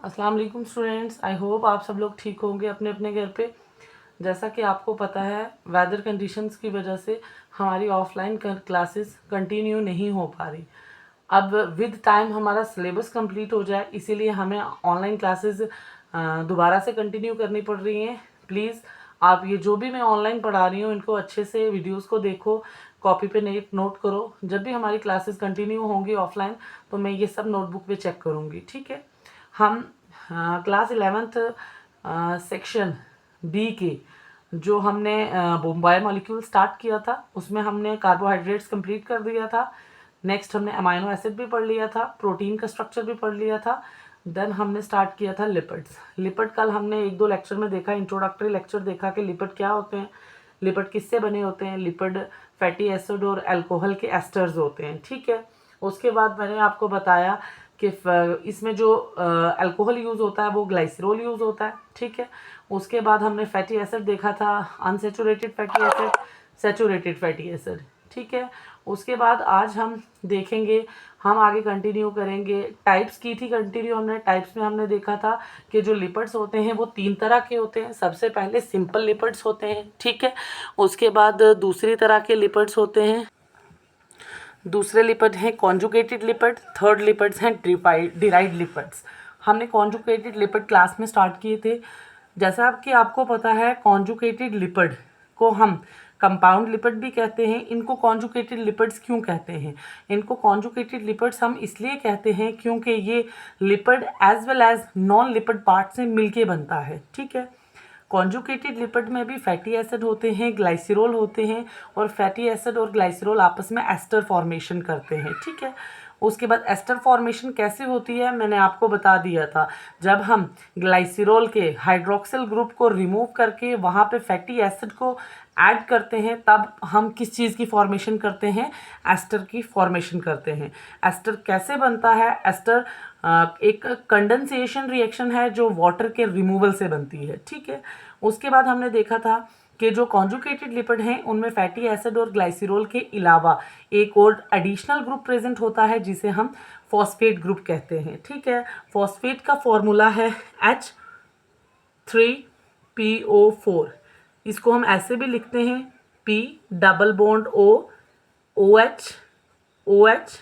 अस्सलाम वालेकुम students, I hope आप सब लोग ठीक होंगे अपने अपने घर पे। जैसा कि आपको पता है, वेदर कंडीशंस की वजह से हमारी ऑफलाइन क्लासेस कंटिन्यू नहीं हो पा रही। अब विद टाइम हमारा सिलेबस कंप्लीट हो जाए, इसीलिए हमें ऑनलाइन क्लासेस दोबारा से कंटिन्यू करनी पड़ रही हैं। प्लीज़ आप ये जो भी मैं ऑनलाइन पढ़ा रही हूँ इनको अच्छे से वीडियोस को देखो, कॉपी पे नोट करो। जब भी हमारी क्लासेस कंटिन्यू होंगी ऑफलाइन तो मैं ये सब नोटबुक पे चेक करूँगी, ठीक है। हम क्लास 11th सेक्शन बी के जो हमने बायोमोलिक्यूल स्टार्ट किया था उसमें हमने कार्बोहाइड्रेट्स कंप्लीट कर दिया था। नेक्स्ट हमने अमाइनो एसिड भी पढ़ लिया था, प्रोटीन का स्ट्रक्चर भी पढ़ लिया था। देन हमने स्टार्ट किया था लिपिड्स। लिपिड कल हमने एक दो लेक्चर में देखा, इंट्रोडक्टरी लेक्चर देखा कि लिपिड क्या होते हैं, लिपिड किससे बने होते हैं। लिपिड फैटी एसिड और अल्कोहल के एस्टर्स होते हैं, ठीक है। उसके बाद मैंने आपको बताया कि इसमें जो अल्कोहल यूज़ होता है वो ग्लाइसरोल यूज़ होता है, ठीक है। उसके बाद हमने फैटी एसिड देखा था, unsaturated fatty acid, saturated fatty acid, ठीक है। उसके बाद आज हम देखेंगे, हम आगे कंटिन्यू करेंगे। टाइप्स की थी कंटिन्यू हमने। टाइप्स में हमने देखा था कि जो लिपिड्स होते हैं वो 3 तरह के होते हैं। सबसे पहले सिंपल लिपिड्स होते हैं, ठीक है। उसके बाद दूसरी तरह के लिपिड्स होते हैं, दूसरे लिपिड हैं कॉन्जुगेटेड लिपिड, थर्ड लिपिड्स हैं डिराइव्ड लिपिड्स। हमने कॉन्जुगेटेड लिपिड क्लास में स्टार्ट किए थे। जैसा कि आपको पता है, कॉन्जुगेटेड लिपिड को हम कंपाउंड लिपिड भी कहते हैं। इनको कॉन्जुगेटेड लिपिड्स क्यों कहते हैं? इनको कॉन्जुगेटेड लिपिड्स हम इसलिए कहते हैं क्योंकि ये lipid as well as non lipid part से मिलके बनता है, ठीक है। कॉन्जुगेटेड लिपिड में भी फैटी एसिड होते हैं, ग्लाइसरॉल होते हैं, और फैटी एसिड और ग्लाइसरॉल आपस में एस्टर फॉर्मेशन करते हैं, ठीक है। उसके बाद एस्टर फॉर्मेशन कैसे होती है मैंने आपको बता दिया था। जब हम ग्लाइसरॉल के हाइड्रोक्सिल ग्रुप को रिमूव करके वहाँ पे फैटी एसिड को ऐड करते हैं, तब हम किस चीज़ की फॉर्मेशन करते हैं? एस्टर की फॉर्मेशन करते हैं। एस्टर कैसे बनता है? एस्टर एक कंडेंसेशन रिएक्शन है जो वाटर के रिमूवल से बनती है, ठीक है। उसके बाद हमने देखा था कि जो कॉन्जुगेटेड लिपिड हैं उनमें फैटी एसिड और ग्लाइसरॉल के अलावा एक और एडिशनल ग्रुप प्रेजेंट होता है जिसे हम फॉस्फेट ग्रुप कहते हैं, ठीक है। फॉस्फेट का फॉर्मूला है H3PO4। इसको हम ऐसे भी लिखते हैं P double bond OH OH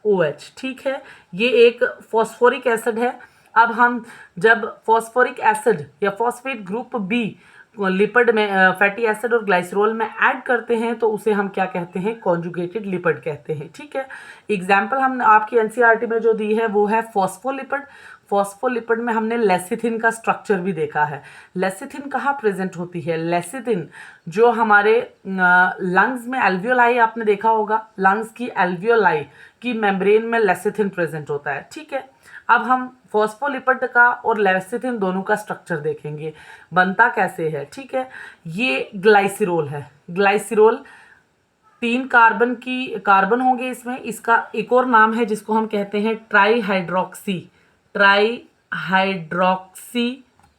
OH, ठीक है। ये एक फॉस्फोरिक एसिड है। अब हम जब फॉस्फोरिक एसिड या फॉस्फेट ग्रुप बी लिपिड में फैटी एसिड और ग्लाइसरॉल में ऐड करते हैं तो उसे हम क्या कहते हैं? कॉन्जुगेटेड लिपिड कहते हैं, ठीक है। एग्जाम्पल हमने आपकी एनसीईआरटी में जो दी है वो है फॉस्फोलिपिड। फॉस्फोलिपिड में हमने लेसिथिन का स्ट्रक्चर भी देखा है। लेसिथिन कहाँ प्रेजेंट होती है? लेसिथिन जो हमारे लंग्स में एल्वियोलाई, आपने देखा होगा लंग्स की एल्वियोलाई की मेम्ब्रेन में लेसिथिन प्रेजेंट होता है, ठीक है। अब हम फॉस्फोलिपिड का और लेसिथिन दोनों का स्ट्रक्चर देखेंगे, बनता कैसे है, ठीक है। ये ग्लाइसरॉल है। ग्लाइसरॉल 3 कार्बन होंगे इसमें। इसका एक और नाम है जिसको हम कहते हैं ट्राईहाइड्रोक्सी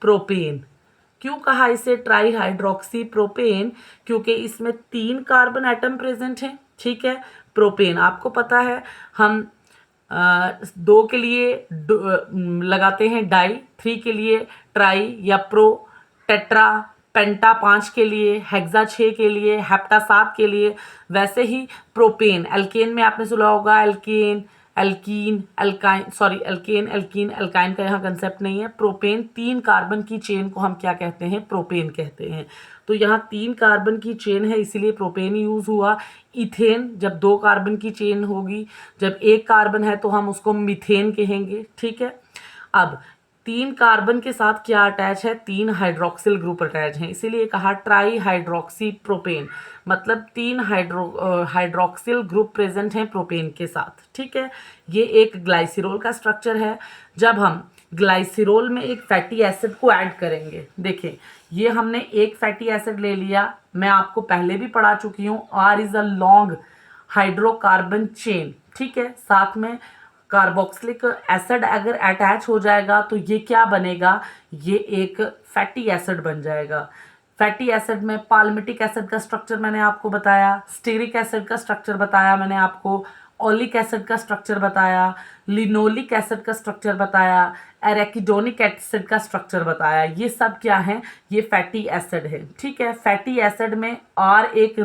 प्रोपेन। क्यों कहा इसे ट्राईहाइड्रोक्सी प्रोपेन? क्योंकि इसमें 3 कार्बन एटम प्रेजेंट हैं, ठीक है। प्रोपेन आपको पता है, हम 2 के लिए लगाते हैं डाई, 3 के लिए ट्राई या प्रो, टेट्रा, पेंटा 5 के लिए, हेक्सा 6 के लिए, हेप्टा 7 के लिए। वैसे ही प्रोपेन, एल्केन में आपने सुना होगा alkane, alkene, alkyne, sorry alkane, alkene, alkyne का यहाँ कंसेप्ट नहीं है। प्रोपेन 3 कार्बन की चेन को हम क्या कहते हैं? प्रोपेन कहते हैं। तो यहाँ 3 कार्बन की चेन है इसीलिए प्रोपेन यूज हुआ। इथेन जब 2 कार्बन की चेन होगी, जब 1 कार्बन है तो हम उसको मीथेन कहेंगे, ठीक है। अब 3 कार्बन के साथ क्या अटैच है? 3 हाइड्रोक्सिल ग्रुप अटैच हैं, इसीलिए कहा ट्राई हाइड्रोक्सी प्रोपेन, मतलब 3 हाइड्रोक्सिल ग्रुप प्रेजेंट हैं प्रोपेन के साथ, ठीक है। ये एक ग्लाइसरॉल का स्ट्रक्चर है। जब हम ग्लाइसरॉल में एक फैटी एसिड को ऐड करेंगे, देखें ये हमने एक फैटी एसिड ले लिया, मैं आपको पहले भी पढ़ा चुकी हूँ, R is a long hydrocarbon chain, ठीक है। साथ में कार्बोक्सिलिक एसिड अगर अटैच हो जाएगा तो ये क्या बनेगा? ये एक फैटी एसिड बन जाएगा। फैटी एसिड में पाल्मिटिक एसिड का स्ट्रक्चर मैंने आपको बताया, स्टीरिक एसिड का स्ट्रक्चर बताया मैंने आपको, ओलिक एसिड का स्ट्रक्चर बताया, लिनोलिक एसिड का स्ट्रक्चर बताया, एराकिडोनिक एसिड का स्ट्रक्चर बताया। ये सब क्या है, ये फैटी एसिड है। ठीक है, फैटी एसिड में और एक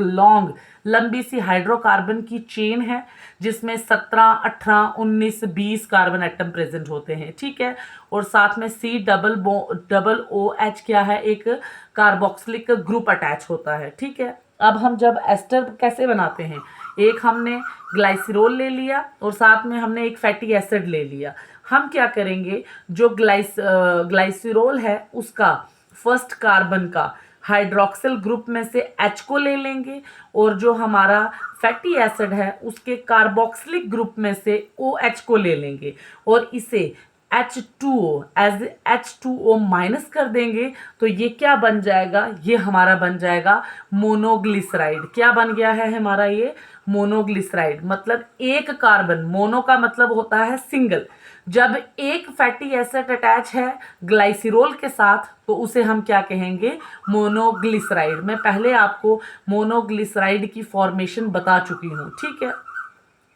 लंबी सी हाइड्रोकार्बन की चेन है जिसमें 17, 18, 19, 20 कार्बन एटम प्रेजेंट होते हैं। ठीक है, और साथ में COOH क्या है, एक कार्बोक्सिलिक ग्रुप अटैच होता है। ठीक है, अब हम जब एस्टर कैसे बनाते हैं, एक हमने ग्लाइसिरोल ले लिया और साथ में हमने एक फैटी एसिड ले लिया। हम क्या करेंगे, जो ग्लाइसिरोल है उसका फर्स्ट कार्बन का हाइड्रोक्सिल ग्रुप में से H को ले लेंगे और जो हमारा फैटी एसिड है उसके कार्बोक्सिलिक ग्रुप में से OH को ले लेंगे और इसे H2O एज H2O माइनस कर देंगे। तो ये क्या बन जाएगा, ये हमारा बन जाएगा मोनोग्लिसराइड। क्या बन गया है हमारा ये मोनोग्लिसराइड, मतलब एक कार्बन, मोनो का मतलब होता है सिंगल। जब एक फैटी एसिड अटैच है ग्लाइसिरोल के साथ तो उसे हम क्या कहेंगे, मोनोग्लिसराइड। मैं पहले आपको मोनोग्लिसराइड की फॉर्मेशन बता चुकी हूँ। ठीक है,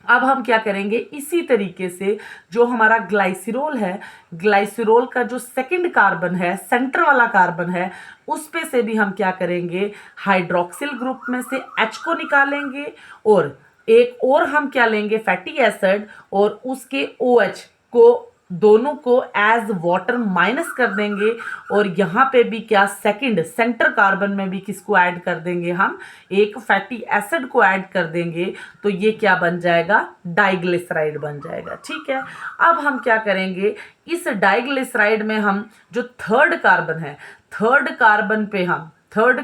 अब हम क्या करेंगे, इसी तरीके से जो हमारा ग्लाइसिरोल है, ग्लाइसिरोल का जो सेकंड कार्बन है, सेंटर वाला कार्बन है, उस पे से भी हम क्या करेंगे, हाइड्रोक्सिल ग्रुप में से H को निकालेंगे और एक और हम क्या लेंगे, फैटी एसिड, और उसके OH को दोनों को एज वाटर माइनस कर देंगे और यहाँ पे भी क्या, सेकंड सेंटर कार्बन में भी किसको ऐड कर देंगे, हम एक फैटी एसिड को ऐड कर देंगे। तो ये क्या बन जाएगा, डाइग्लिसराइड बन जाएगा। ठीक है, अब हम क्या करेंगे, इस डाइग्लिसराइड में हम जो थर्ड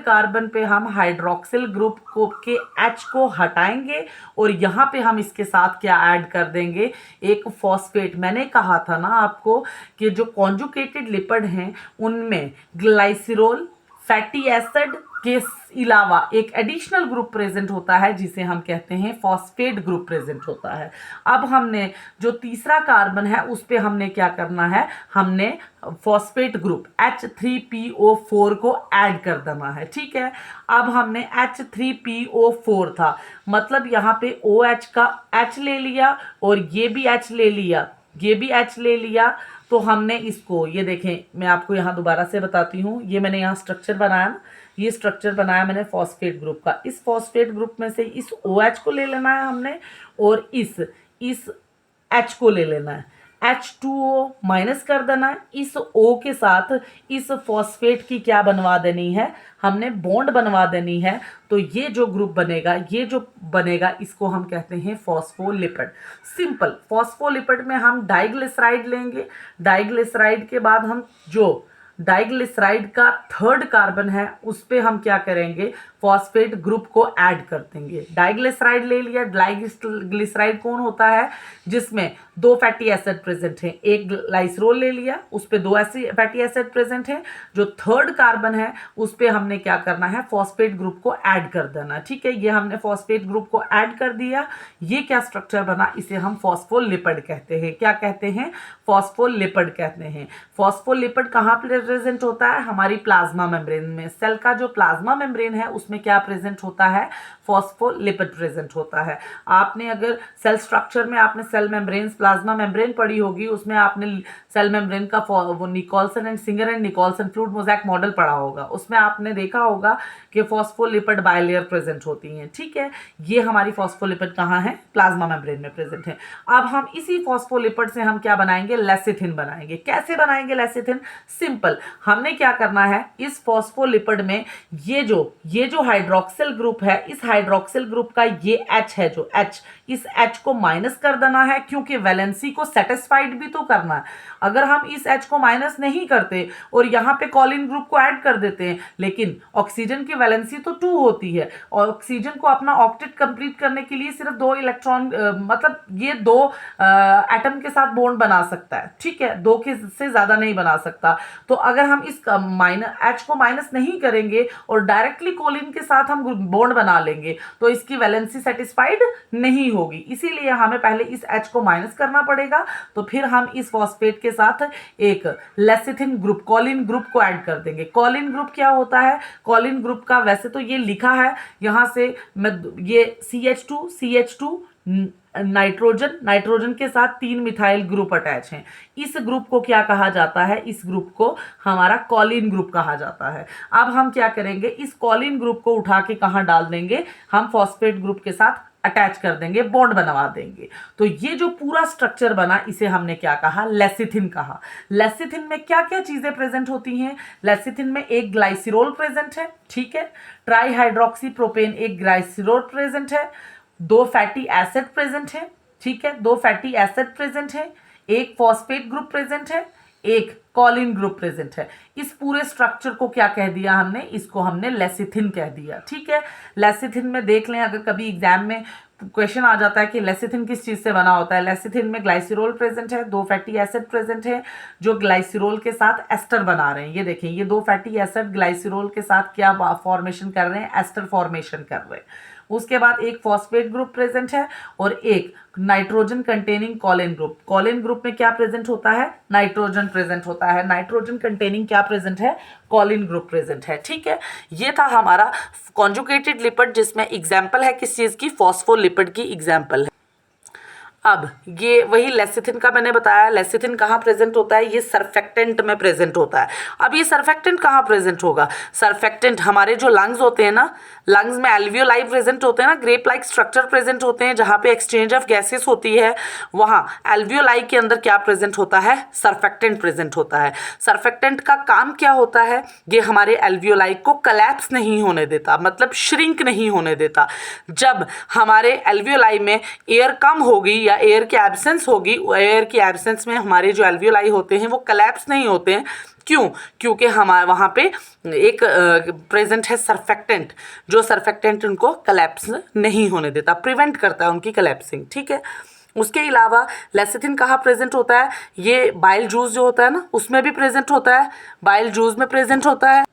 कार्बन पे हम हाइड्रोक्सिल ग्रुप को के H को हटाएंगे और यहाँ पे हम इसके साथ क्या ऐड कर देंगे, एक फॉस्फेट। मैंने कहा था ना आपको कि जो कॉन्जुगेटेड लिपिड हैं उनमें ग्लाइसिरोल, फैटी एसिड के अलावा एक एडिशनल ग्रुप प्रेजेंट होता है जिसे हम कहते हैं फॉस्फेट ग्रुप प्रेजेंट होता है। अब हमने जो तीसरा कार्बन है उस पे हमने क्या करना है, हमने फॉस्फेट ग्रुप H3PO4 को ऐड कर देना है। ठीक है, अब हमने H3PO4 था, मतलब यहाँ पे OH का H ले लिया और ये भी H ले लिया, ये भी H ले लिया। तो हमने इसको, ये देखें, मैं आपको यहाँ दोबारा से बताती हूँ, ये मैंने यहाँ स्ट्रक्चर बनाया ना, ये स्ट्रक्चर बनाया मैंने फॉस्फेट ग्रुप का। इस फॉस्फेट ग्रुप में से इस OH को ले लेना है हमने और इस H को ले लेना है, H2O माइनस कर देना है। इस O के साथ इस फॉस्फेट की क्या बनवा देनी है, हमने बॉन्ड बनवा देनी है। तो ये जो ग्रुप बनेगा, ये जो बनेगा, इसको हम कहते हैं फॉस्फोलिपिड। सिंपल, फॉस्फोलिपिड में हम डाइग्लिसराइड लेंगे, डाइग्लिसराइड के बाद हम जो डाइग्लिसराइड का थर्ड कार्बन है उस पे हम क्या करेंगे, फॉस्फेट ग्रुप को ऐड कर देंगे। डाइग्लिसराइड ले लिया, डाइग्लिसराइड कौन होता है, जिसमें दो फैटी एसिड प्रेजेंट हैं, एक ग्लाइसरोल ले लिया उस पे दो फैटी एसिड प्रेजेंट हैं, जो थर्ड कार्बन है उस पे हमने क्या करना है, फॉस्फेट ग्रुप को ऐड कर देना। ठीक है, ये हमने फॉस्फेट ग्रुप को ऐड कर दिया। ये क्या स्ट्रक्चर बना, इसे हम फॉस्फोलिपिड कहते हैं। क्या कहते हैं, फॉस्फोलिपिड कहते हैं। फॉस्फोलिपिड कहाँ प्रेजेंट होता है, हमारी प्लाज्मा मेम्ब्रेन में। सेल का जो प्लाज्मा मेम्ब्रेन है उसमें क्या प्रेजेंट होता है, फॉस्फोलिपिड प्रेजेंट होता है। आपने अगर सेल स्ट्रक्चर में आपने सेल मेम्ब्रेन, प्लाज्मा मेम्ब्रेन पढ़ी होगी, उसमें आपने सेल मेम्ब्रेन का वो Nicholson and singer and Nicholson fluid mosaic model पढ़ा होगा। उसमें आपने देखा होगा कि फॉस्फोलिपिड बाइलेयर प्रेजेंट होती हैं। ठीक है, ये हमारी फॉस्फोलिपिड कहाँ है, प्लाज्मा मेम्ब्रेन में प्रेजेंट है। अब हम इसी फॉस्फोलिपिड से हम क्या बनाएंगे, लेसिथिन बनाएंगे। कैसे बनाएंगे लेसिथिन, सिंपल, हमने क्या करना है, इस फॉस्फोलिपिड में ये जो हाइड्रोक्सिल ग्रुप है, इस हाइड्रोक्सिल ग्रुप का ये H है, जो H, इस H को माइनस कर देना है, क्योंकि वैलेंसी को सेटिस्फाइड भी तो करना है। अगर हम इस H को माइनस नहीं करते और यहाँ पे कॉलिन ग्रुप को ऐड कर देते हैं, लेकिन ऑक्सीजन की वैलेंसी तो 2 होती है और ऑक्सीजन को अपना ऑक्टेट कंप्लीट करने के लिए सिर्फ 2 इलेक्ट्रॉन, मतलब ये 2 एटम के साथ बॉन्ड बना सकता है। ठीक है, 2 के से ज्यादा नहीं बना सकता। तो अगर हम इस H को माइनस नहीं करेंगे और डायरेक्टली कोलिन के साथ हम बॉन्ड बना लेंगे तो इसकी वैलेंसी सेटिस्फाइड नहीं होगी। इसीलिए हमें पहले इस H को माइनस करना पड़ेगा, तो फिर हम इस फॉस्फेट के साथ एक लेसिथिन ग्रुप, कॉलिन ग्रुप को ऐड कर देंगे। कॉलिन ग्रुप क्या होता है, कॉलिन ग्रुप का वैसे तो ये लिखा है यहाँ से, मैं ये CH2 नाइट्रोजन, नाइट्रोजन के साथ 3 मिथाइल ग्रुप अटैच हैं। इस ग्रुप को क्या कहा जाता है? इस ग्रुप को हमारा कॉलिन ग्रुप कहा जाता है। अब हम क्या करेंगे, इस कॉलिन ग्रुप को उठा के कहाँ डाल देंगे? हम फॉस्फेट ग्रुप के साथ अटैच कर देंगे, बॉन्ड बनवा देंगे। तो ये जो पूरा स्ट्रक्चर बना, इसे हमने क्या कहा? लेसिथिन कहा। लेसिथिन में क्या क्या चीजें प्रेजेंट होती हैं? लेसिथिन में एक ग्लाइसिरोल प्रेजेंट है, ठीक है, ट्राईहाइड्रोक्सी प्रोपेन एक ग्लाइसिरोल प्रेजेंट है, 2 फैटी एसिड प्रेजेंट है, ठीक है, 2 फैटी एसिड प्रेजेंट है, एक फॉस्फेट ग्रुप प्रेजेंट है, एक कॉलिन ग्रुप प्रेजेंट है। इस पूरे स्ट्रक्चर को क्या कह दिया हमने? इसको हमने लेसिथिन कह दिया, ठीक है। लेसिथिन में देख लें, अगर कभी एग्जाम में क्वेश्चन आ जाता है कि लेसिथिन किस चीज से बना होता है, लेसिथिन में ग्लाइसिरोल प्रेजेंट है, 2 फैटी एसिड प्रेजेंट है जो ग्लाइसिरोल के साथ एस्टर बना रहे हैं। ये देखें, ये 2 फैटी एसिड ग्लाइसिरोल के साथ क्या फॉर्मेशन कर रहे हैं? एस्टर फॉर्मेशन कर रहे हैं। उसके बाद एक फॉस्फेट ग्रुप प्रेजेंट है और एक nitrogen containing Colin group. Colin group में क्या प्रेजेंट होता है? नाइट्रोजन प्रेजेंट होता है। नाइट्रोजन कंटेनिंग क्या प्रेजेंट है? कॉलिन ग्रुप प्रेजेंट है, ठीक है। ये था हमारा कॉन्जुगेटेड लिपिड, जिसमें एग्जाम्पल है किस चीज की? फॉस्फोलिपिड की एग्जाम्पल है। अब ये वही लेसिथिन का मैंने बताया, लेसिथिन कहाँ प्रेजेंट होता है? ये सरफेक्टेंट में प्रेजेंट होता है। अब ये सरफेक्टेंट कहाँ प्रेजेंट होगा? सरफेक्टेंट हमारे जो लंग्स होते हैं ना, लंग्स में एल्वियोलाई प्रेजेंट होते हैं ना, ग्रेप लाइक स्ट्रक्चर प्रेजेंट होते हैं जहाँ पे एक्सचेंज ऑफ गैसेस होती है। वहाँ एल्वियोलाई के अंदर क्या प्रेजेंट होता है? सरफेक्टेंट प्रेजेंट होता है। सरफेक्टेंट का काम क्या होता है? ये हमारे एल्वियोलाई को कलैप्स नहीं होने देता, मतलब श्रिंक नहीं होने देता। जब हमारे एल्वियोलाई में एयर कम होगी या एयर की एब्सेंस होगी, एयर की एब्सेंस में हमारे जो एल्वियोलाई होते हैं वो कलैप्स नहीं होते हैं। क्यों? क्योंकि हमारे वहाँ पे एक प्रेजेंट है सरफेक्टेंट, जो सरफेक्टेंट उनको कलैप्स नहीं होने देता, प्रिवेंट करता है उनकी कलैप्सिंग, ठीक है। उसके अलावा लेसिथिन कहाँ प्रेजेंट होता है? ये बाइल जूस जो होता है ना, उसमें भी प्रेजेंट होता है, बाइल जूस में प्रेजेंट होता है।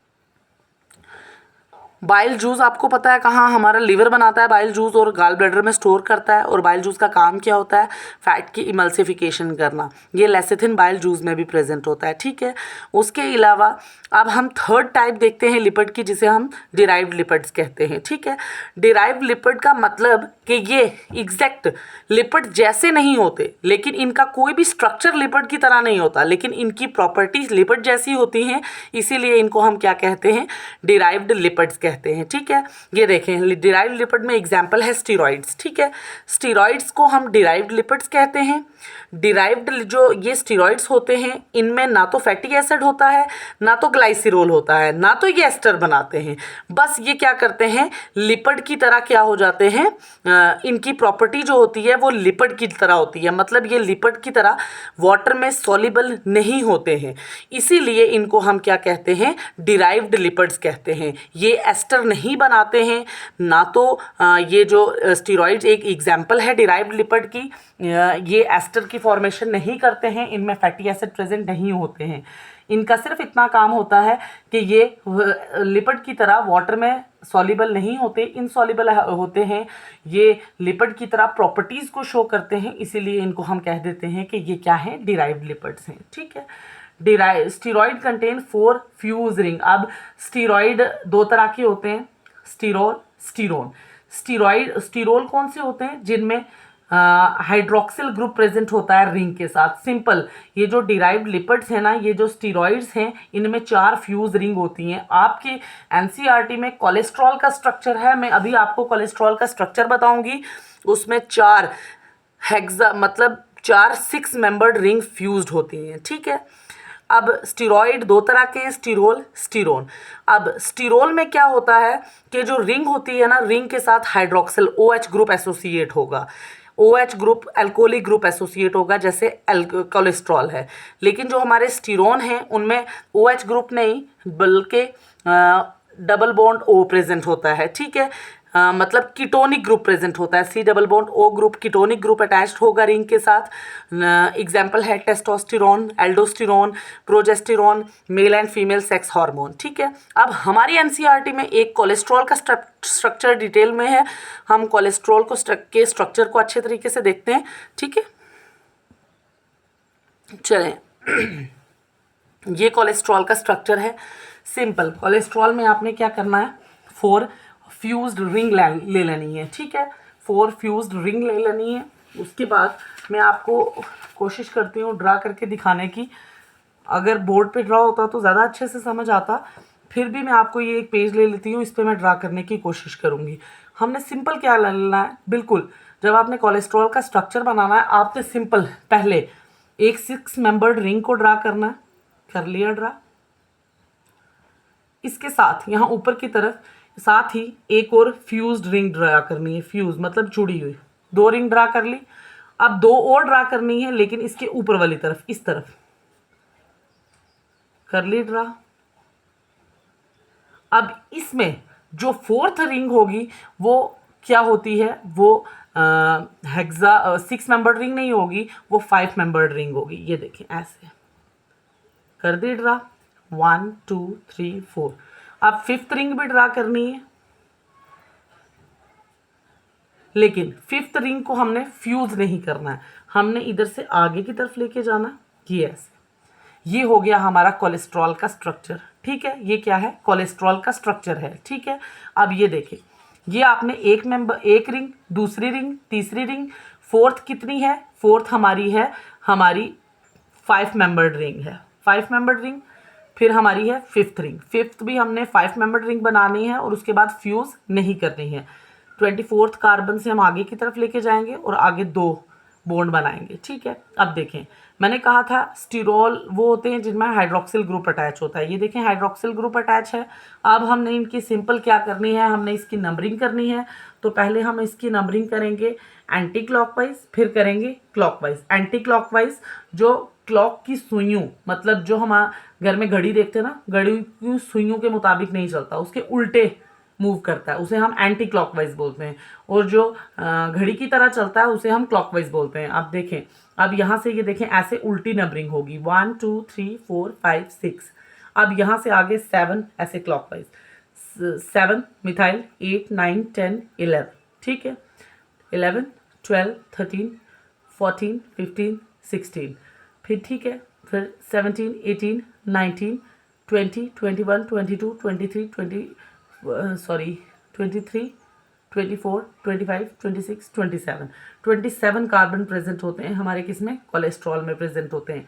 बाइल जूस आपको पता है कहाँ? हमारा लीवर बनाता है बाइल जूस और गाल ब्लैडर में स्टोर करता है। और बाइल जूस का काम क्या होता है? फैट की इमल्सिफिकेशन करना। ये लेसिथिन बाइल जूस में भी प्रेजेंट होता है, ठीक है। उसके अलावा अब हम थर्ड टाइप देखते हैं लिपिड की, जिसे हम डिराइव्ड लिपिड्स कहते हैं, ठीक है। डिराइव्ड लिपिड का मतलब कि ये एग्जैक्ट लिपिड जैसे नहीं होते, लेकिन इनका कोई भी स्ट्रक्चर लिपिड की तरह नहीं होता, लेकिन इनकी प्रॉपर्टीज लिपिड जैसी होती हैं, इसीलिए इनको हम क्या कहते हैं? डिराइव्ड लिपिड्स कहते हैं, ठीक है। ये देखें, डिराइव्ड लिपिड में एग्जाम्पल है स्टीरॉइड्स, ठीक है। स्टीरॉइड्स को हम डिराइव्ड लिपिड्स कहते हैं। डिराइव्ड जो ये स्टीरॉइड्स होते हैं, इनमें ना तो फैटी एसिड होता है, ना तो ग्लाइसिरोल होता है, ना तो ये एस्टर बनाते हैं। बस ये क्या करते हैं? लिपिड की तरह क्या हो जाते हैं? इनकी प्रॉपर्टी जो होती है वो लिपिड की तरह होती है, मतलब ये लिपिड की तरह वाटर में सॉल्युबल नहीं होते हैं, इसीलिए इनको हम क्या कहते हैं? डिराइव्ड लिपिड्स कहते हैं। ये एस्टर नहीं बनाते हैं, ना तो ये जो स्टीरॉइड्स एक एग्जाम्पल है डिराइव्ड लिपिड की, ये एस्टर की फॉर्मेशन नहीं करते हैं, इनमें फैटी एसिड प्रेजेंट नहीं होते हैं। इनका सिर्फ इतना काम होता है कि ये लिपिड की तरह वाटर में सॉल्युबल नहीं होते, इनसॉल्युबल होते हैं। ये लिपिड की तरह प्रॉपर्टीज़ को शो करते हैं, इसीलिए इनको हम कह देते हैं कि ये क्या है? डिराइव्ड लिपिड्स हैं, ठीक है। Steroid contain 4 fuse ring. अब स्टीरॉइड 2 तरह के होते हैं, स्टीरोल, स्टीरोन। स्टीरोल कौन से होते हैं? जिनमें हाइड्रोक्सिल ग्रुप प्रेजेंट होता है रिंग के साथ। सिंपल, ये जो डिराइव्ड लिपिड्स हैं ना, ये जो स्टीरॉइड्स हैं, इनमें 4 फ्यूज रिंग होती हैं। आपके एनसीईआरटी में कोलेस्ट्रॉल का स्ट्रक्चर है, मैं अभी आपको कोलेस्ट्रॉल का स्ट्रक्चर बताऊंगी। उसमें 4 हेक्सा मतलब 4 6 मेंबर्ड रिंग फ्यूज्ड होती हैं, ठीक है। अब स्टीरॉइड 2 तरह के, स्टीरोल, स्टीरोन। अब स्टीरोल में क्या होता है कि जो रिंग होती है ना, रिंग के साथ हाइड्रोक्सिल OH ग्रुप एसोसिएट होगा। OH group alcoholic group associate होगा, जैसे कोलेस्ट्रॉल है। लेकिन जो हमारे स्टीरोन हैं उनमें OH ग्रुप नहीं, बल्कि डबल बॉन्ड O प्रेजेंट होता है, ठीक है। मतलब कीटोनिक ग्रुप प्रेजेंट होता है, C double bond O group, ketonic group attached होगा रिंग के साथ। एग्जाम्पल है testosterone, aldosterone, progesterone, male and female sex hormone, ठीक है। अब हमारी एनसीईआरटी में एक कोलेस्ट्रॉल का स्ट्रक्चर डिटेल में है, हम कोलेस्ट्रॉल को के स्ट्रक्चर को अच्छे तरीके से देखते हैं, ठीक है। चलें, ये कोलेस्ट्रॉल का स्ट्रक्चर है। सिंपल, कोलेस्ट्रॉल में आपने क्या करना है? 4 फ्यूज्ड रिंग ले लेनी है, ठीक है। 4 फ्यूज्ड रिंग ले लेनी है। उसके बाद मैं आपको कोशिश करती हूँ ड्रा करके दिखाने की। अगर बोर्ड पे ड्रा होता तो ज़्यादा अच्छे से समझ आता, फिर भी मैं आपको ये एक पेज ले लेती हूँ, इस पर मैं ड्रा करने की कोशिश करूँगी। हमने सिंपल क्या लेना है, बिल्कुल जब आपने कोलेस्ट्रॉल का स्ट्रक्चर बनाना है आपने सिंपल पहले एक 6 मेंबर्ड रिंग को ड्रा करना है। कर लिया ड्रा। इसके साथ यहाँ ऊपर की तरफ साथ ही एक और फ्यूज्ड रिंग ड्रा करनी है। फ्यूज मतलब जुड़ी हुई। 2 रिंग ड्रा कर ली। अब 2 और ड्रा करनी है, लेकिन इसके ऊपर वाली तरफ, इस तरफ कर ली ड्रा। अब इसमें जो 4th रिंग होगी वो क्या होती है, वो हेक्सा 6 मेंबर्ड रिंग नहीं होगी, वो 5 मेंबर्ड रिंग होगी। ये देखें ऐसे कर दी ड्रा। 1 2 3 4। अब 5th रिंग भी ड्रा करनी है, लेकिन 5th रिंग को हमने फ्यूज नहीं करना है, हमने इधर से आगे की तरफ लेके जाना। ये ऐसे। ये हो गया हमारा कोलेस्ट्रॉल का स्ट्रक्चर। ठीक है, ये क्या है, कोलेस्ट्रॉल का स्ट्रक्चर है। ठीक है, अब ये देखिए, ये आपने एक रिंग, दूसरी रिंग, तीसरी रिंग, 4th कितनी है, 4th हमारी है, हमारी 5 मेंबर्ड रिंग है। 5 मेंबर्ड रिंग। फिर हमारी है 5th रिंग। 5th भी हमने 5 मेंबर्ड रिंग बनानी है और उसके बाद फ्यूज नहीं करनी है। 24th कार्बन से हम आगे की तरफ लेके जाएंगे और आगे 2 बॉन्ड बनाएंगे। ठीक है, अब देखें, मैंने कहा था स्टीरोल वो होते हैं जिनमें हाइड्रोक्सिल ग्रुप अटैच होता है। ये देखें हाइड्रोक्सिल ग्रुप अटैच है। अब हमने इनकी सिंपल क्या करनी है, हमने इसकी नंबरिंग करनी है। तो पहले हम इसकी नंबरिंग करेंगे एंटी क्लॉकवाइज, फिर करेंगे क्लॉकवाइज। एंटी क्लॉकवाइज जो क्लॉक की सुइयों, मतलब जो हम घर में घड़ी देखते हैं ना, घड़ी की सुइयों के मुताबिक नहीं चलता, उसके उल्टे मूव करता है, उसे हम एंटी क्लॉकवाइज बोलते हैं। और जो घड़ी की तरह चलता है उसे हम क्लॉकवाइज बोलते हैं। अब देखें, अब यहाँ से ये देखें ऐसे उल्टी नंबरिंग होगी 1 2 3 4 5 6। अब यहाँ से आगे 7 ऐसे क्लॉकवाइज, 7 मिथाइल, 8 9 10 11। ठीक है, 11 12 13 14 15 16। फिर ठीक है, फिर 17 18 19 20 21 22 23 23 24 25 26 27। 27 कार्बन प्रेजेंट होते हैं हमारे किसमें, कोलेस्ट्रॉल में प्रेजेंट होते हैं।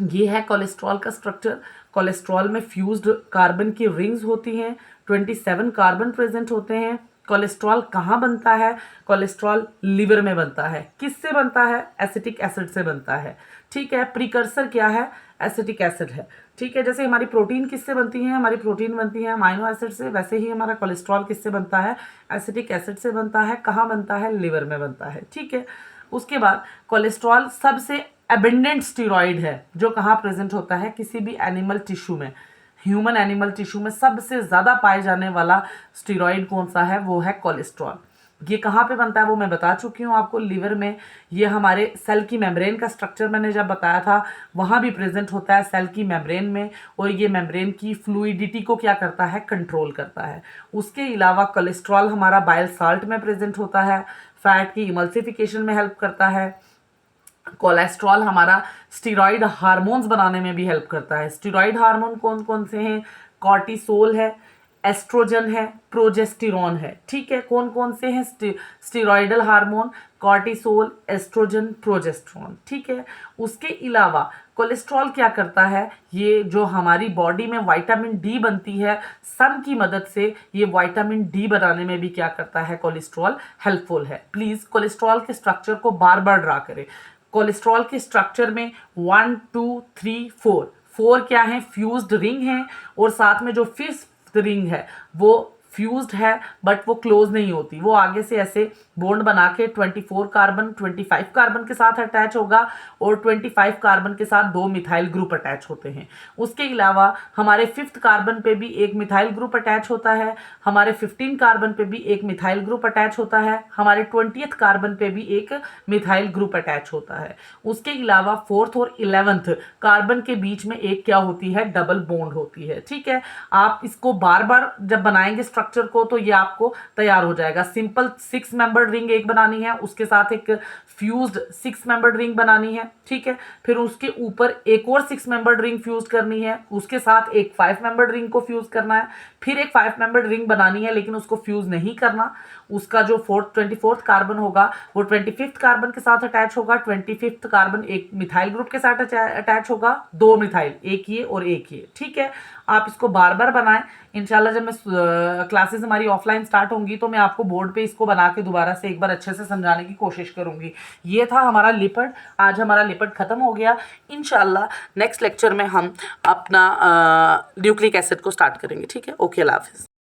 ये है कोलेस्ट्रॉल का स्ट्रक्चर। कोलेस्ट्रॉल में फ्यूज्ड कार्बन की रिंग्स होती हैं। 27 कार्बन प्रेजेंट होते हैं। कोलेस्ट्रॉल कहाँ बनता है, कोलेस्ट्रॉल लिवर में बनता है। किससे बनता है, एसिटिक एसिड से बनता है। ठीक है, प्रिकर्सर क्या है, एसिटिक एसिड है। ठीक है, जैसे हमारी प्रोटीन किससे बनती है, हमारी प्रोटीन बनती है अमाइनो एसिड से, वैसे ही हमारा कोलेस्ट्रॉल किससे बनता है, एसिटिक एसिड से बनता है। कहाँ बनता है, लिवर में बनता है। ठीक है, उसके बाद कोलेस्ट्रॉल सबसे एबंडेंट स्टीरॉइड है जो कहाँ प्रेजेंट होता है, किसी भी एनिमल टिश्यू में। ह्यूमन एनिमल टिश्यू में सबसे ज़्यादा पाए जाने वाला स्टीरॉइड कौन सा है, वो है कोलेस्ट्रॉल। ये कहाँ पे बनता है वो मैं बता चुकी हूँ आपको, लिवर में। ये हमारे सेल की मेम्ब्रेन का स्ट्रक्चर मैंने जब बताया था, वहाँ भी प्रेजेंट होता है सेल की मेम्ब्रेन में। और ये मेम्ब्रेन की फ्लूइडिटी को क्या करता है, कंट्रोल करता है। उसके अलावा कोलेस्ट्रॉल हमारा बाइल साल्ट में प्रेजेंट होता है, फैट की इमल्सिफिकेशन में हेल्प करता है। कोलेस्ट्रॉल हमारा स्टीरॉइड हार्मोन्स बनाने में भी हेल्प करता है। स्टीरॉइड हार्मोन कौन कौन से हैं, कॉर्टिसोल है, एस्ट्रोजन है, प्रोजेस्टेरॉन है। ठीक है, कौन कौन से हैं स्टीरॉइडल हार्मोन, कॉर्टिसोल, एस्ट्रोजन, प्रोजेस्टेरॉन। ठीक है, उसके अलावा कोलेस्ट्रॉल क्या करता है, ये जो हमारी बॉडी में विटामिन डी बनती है, सन की मदद से ये विटामिन डी बनाने में भी क्या करता है, कोलेस्ट्रॉल हेल्पफुल है। प्लीज़ कोलेस्ट्रॉल के स्ट्रक्चर को बार बार ड्रा करें। कोलेस्ट्रॉल के स्ट्रक्चर में 1 2 3 4 क्या है, फ्यूज्ड रिंग है। और साथ में जो 5th रिंग है वो फ्यूज्ड है बट वो क्लोज नहीं होती, वो आगे से ऐसे बॉन्ड बना के 24 कार्बन 25 कार्बन के साथ अटैच होगा और 25 कार्बन के साथ 2 मिथाइल ग्रुप अटैच होते हैं। उसके अलावा हमारे 5th कार्बन पे भी एक मिथाइल ग्रुप अटैच होता है, हमारे 15 कार्बन पे भी एक मिथाइल ग्रुप अटैच होता है, हमारे 20th कार्बन पे भी एक मिथाइल ग्रुप अटैच होता है। उसके अलावा 4th और 11th कार्बन के बीच में एक क्या होती है, डबल बॉन्ड होती है। ठीक है, आप इसको बार बार जब बनाएंगे स्ट्रक्चर को तो ये आपको तैयार हो जाएगा। सिंपल 6 मेंबर्ड रिंग एक बनानी है, उसके साथ एक फ्यूज्ड 6 मेंबर्ड रिंग बनानी है। ठीक है, फिर उसके ऊपर एक और 6 मेंबर्ड रिंग फ्यूज करनी है, उसके साथ एक 5 मेंबर्ड रिंग को फ्यूज करना है, फिर एक 5 मेंबर्ड रिंग बनानी है लेकिन उसको फ्यूज नहीं करना। उसका जो 24th कार्बन होगा वो 25th कार्बन के साथ अटैच होगा। 25th कार्बन एक मिथाइल ग्रुप के साथ अटैच होगा, 2 मिथाइल, एक ये और एक ये। ठीक है, आप इसको बार बार बनाएं। इंशाल्लाह जब मैं क्लासेस हमारी ऑफलाइन स्टार्ट होंगी तो मैं आपको बोर्ड पे इसको बना के दोबारा से एक बार अच्छे से समझाने की कोशिश करूंगी। ये था हमारा लिपिड। आज हमारा लिपिड खत्म हो गया। इंशाल्लाह नेक्स्ट लेक्चर में हम अपना न्यूक्लिक एसिड को स्टार्ट करेंगे। ठीक है, ओके, अल्लाह हाफिज़।